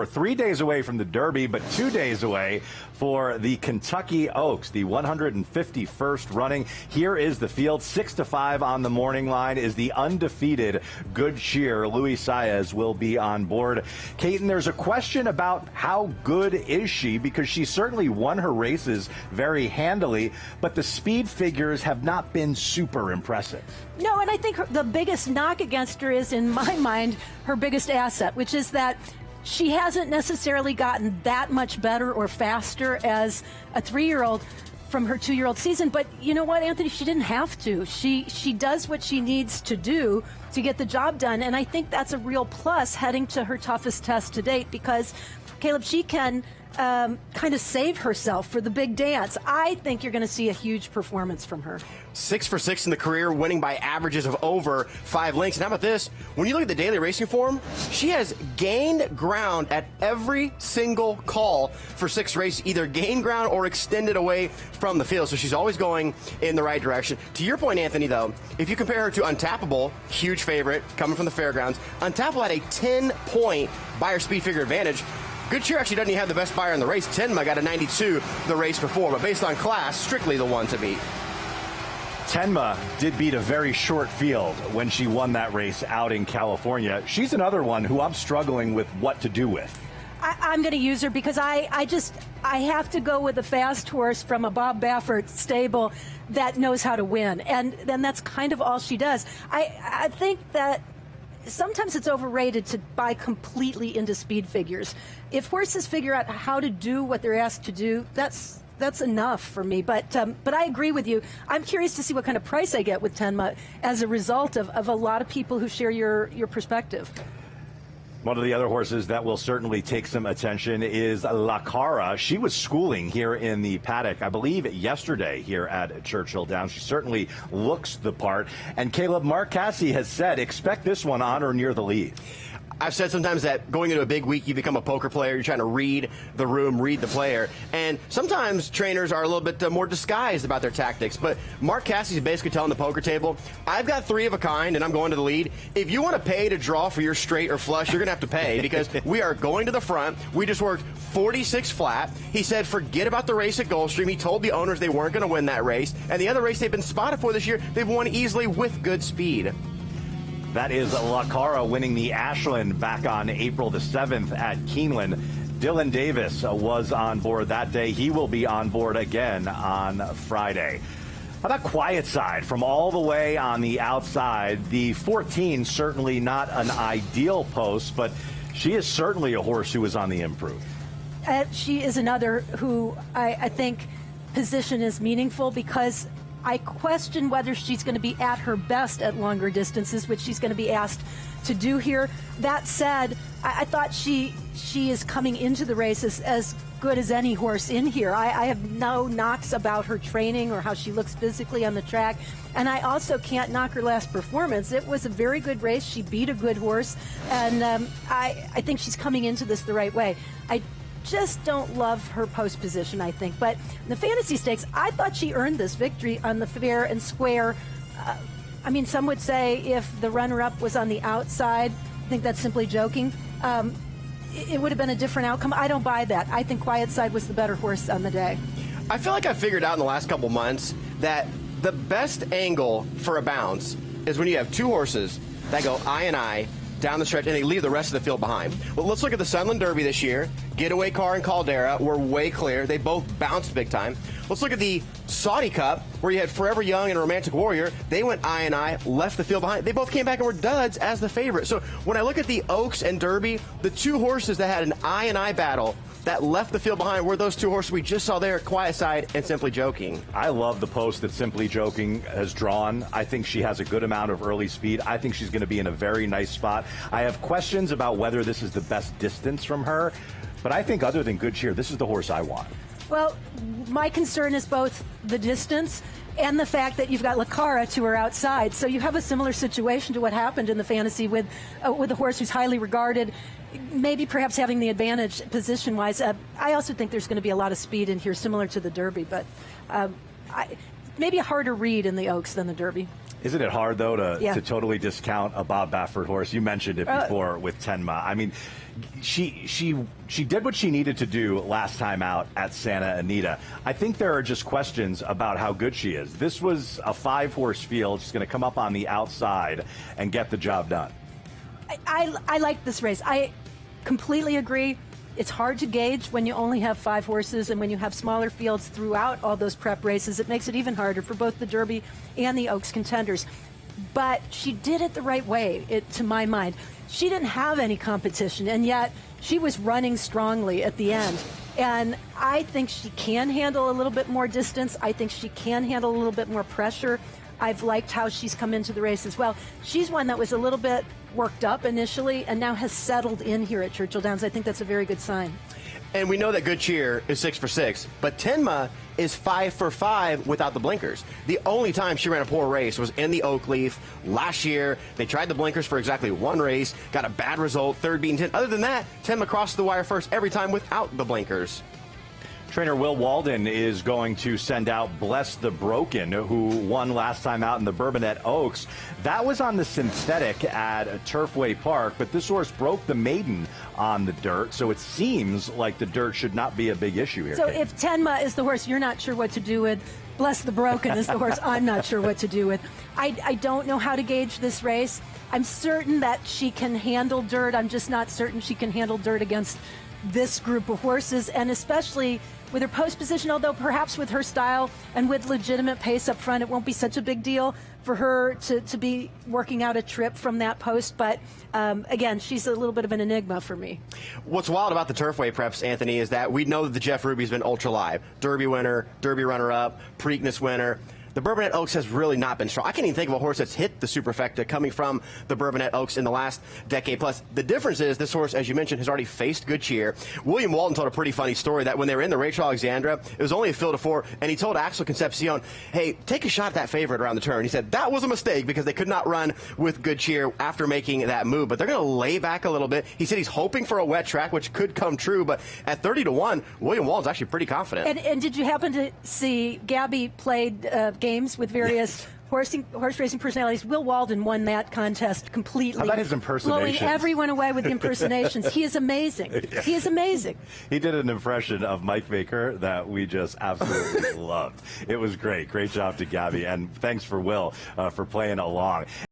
We're 3 days away from the Derby, but 2 days away for the Kentucky Oaks, the 151st running. Here is the field. 6-5 on the morning line is the undefeated Good Cheer. Luis Saez will be on board. Caton, there's a question about how good is she, because she certainly won her races very handily, but the speed figures have not been super impressive. No, and I think the biggest knock against her is, in my mind, her biggest asset, which is that she hasn't necessarily gotten that much better or faster as a 3-year-old from her 2-year-old season. But you know what, Anthony? She didn't have to. She does what she needs to do to get the job done. And I think that's a real plus heading to her toughest test to date, because, Caleb, she can kind of save herself for the big dance. I think you're going to see a huge performance from her. 6 for 6 in the career, winning by averages of over 5 lengths. And how about this? When you look at the daily racing form, she has gained ground at every single call for 6 races, either gained ground or extended away from the field. So she's always going in the right direction. To your point, Anthony, though, if you compare her to Untappable, huge favorite coming from the fairgrounds, Untappable had a 10-point buyer speed figure advantage. Good Cheer actually doesn't even have the best buyer in the race. Tenma got a 92 the race before, but based on class, strictly the one to beat. Tenma did beat a very short field when she won that race out in California. She's another one who I'm struggling with what to do with. I'm going to use her because I have to go with a fast horse from a Bob Baffert stable that knows how to win, and then that's kind of all she does. I think that sometimes it's overrated to buy completely into speed figures. If horses figure out how to do what they're asked to do, that's enough for me. But I agree with you. I'm curious to see what kind of price I get with Tenma as a result of a lot of people who share your perspective. One of the other horses that will certainly take some attention is La Cara. She was schooling here in the paddock, I believe, yesterday here at Churchill Downs. She certainly looks the part. And Caleb, Mark Casse has said, expect this one on or near the lead. I've said sometimes that going into a big week, you become a poker player. You're trying to read the room, read the player. And sometimes trainers are a little bit more disguised about their tactics. But Mark Casse is basically telling the poker table, I've got 3 of a kind, and I'm going to the lead. If you want to pay to draw for your straight or flush, you're going to have to pay, because we are going to the front. We just worked 46 flat. He said, forget about the race at Gulfstream. He told the owners they weren't going to win that race. And the other race they've been spotted for this year, they've won easily with good speed. That is La Cara winning the Ashland back on April the 7th at Keeneland. Dylan Davis was on board that day. He will be on board again on Friday. How about Quiet Side from all the way on the outside? The 14, certainly not an ideal post, but she is certainly a horse who is on the improve. She is another who I think position is meaningful, because I question whether she's going to be at her best at longer distances, which she's going to be asked to do here. That said, I thought she is coming into the race as good as any horse in here. I have no knocks about her training or how she looks physically on the track. And I also can't knock her last performance. It was a very good race. She beat a good horse. And I think she's coming into this the right way. I just don't love her post position, I think. But in the Fantasy Stakes, I thought she earned this victory on the fair and square. I mean, some would say if the runner-up was on the outside, I think that's simply joking. It would have been a different outcome. I don't buy that. I think Quiet Side was the better horse on the day. I feel like I figured out in the last couple months that the best angle for a bounce is when you have 2 horses that go eye and eye down the stretch, and they leave the rest of the field behind. Well, let's look at the Sunland Derby this year. Getaway Car and Caldera were way clear. They both bounced big time. Let's look at the Saudi Cup, where you had Forever Young and Romantic Warrior. They went eye and eye, left the field behind. They both came back and were duds as the favorite. So when I look at the Oaks and Derby, the 2 horses that had an eye and eye battle that left the field behind were those 2 horses we just saw there, Quiet Side and Simply Joking. I love the post that Simply Joking has drawn. I think she has a good amount of early speed. I think she's going to be in a very nice spot. I have questions about whether this is the best distance from her, but I think other than Good Cheer, this is the horse I want. Well, my concern is both the distance and the fact that you've got La Cara to her outside. So you have a similar situation to what happened in the Fantasy with a horse who's highly regarded, maybe perhaps having the advantage position-wise. I also think there's going to be a lot of speed in here, similar to the Derby, but maybe a harder read in the Oaks than the Derby. Isn't it hard, though, to totally discount a Bob Baffert horse? You mentioned it before with Tenma. I mean, she did what she needed to do last time out at Santa Anita. I think there are just questions about how good she is. This was a 5-horse field. She's going to come up on the outside and get the job done. I like this race. I completely agree. It's hard to gauge when you only have 5 horses, and when you have smaller fields throughout all those prep races, it makes it even harder for both the Derby and the Oaks contenders. But she did it the right way, to my mind. She didn't have any competition, and yet she was running strongly at the end. And I think she can handle a little bit more distance. I think she can handle a little bit more pressure. I've liked how she's come into the race as well. She's one that was a little bit worked up initially and now has settled in here at Churchill Downs. I think that's a very good sign. And we know that Good Cheer is 6 for 6, but Tenma is 5 for 5 without the blinkers. The only time she ran a poor race was in the Oakleaf last year. They tried the blinkers for exactly 1 race, got a bad result, third beaten 10. Other than that, Tenma crossed the wire first every time without the blinkers. Trainer Will Walden is going to send out Bless the Broken, who won last time out in the Bourbonnette Oaks. That was on the synthetic at Turfway Park, but this horse broke the maiden on the dirt, so it seems like the dirt should not be a big issue here. So if Tenma is the horse you're not sure what to do with, Bless the Broken is the horse I'm not sure what to do with. I don't know how to gauge this race. I'm certain that she can handle dirt. I'm just not certain she can handle dirt against this group of horses, and especially with her post position, although perhaps with her style and with legitimate pace up front, it won't be such a big deal for her to be working out a trip from that post. But again, she's a little bit of an enigma for me. What's wild about the Turfway preps, Anthony, is that we know that the Jeff Ruby's been ultra live. Derby winner, Derby runner-up, Preakness winner. The Bourbonnette Oaks has really not been strong. I can't even think of a horse that's hit the superfecta coming from the Bourbonnette Oaks in the last decade plus. The difference is this horse, as you mentioned, has already faced Good Cheer. William Walton told a pretty funny story that when they were in the Rachel Alexandra, it was only a field of 4, and he told Axel Concepcion, hey, take a shot at that favorite around the turn. He said that was a mistake because they could not run with Good Cheer after making that move, but they're going to lay back a little bit. He said he's hoping for a wet track, which could come true, but at 30-1, William Walton's actually pretty confident. And did you happen to see Gabby played games with various horse racing personalities? Will Walden won that contest completely. How about his impersonations? Blowing everyone away with the impersonations. He is amazing. He is amazing. He did an impression of Mike Baker that we just absolutely loved. It was great. Great job to Gabby, and thanks for Will for playing along.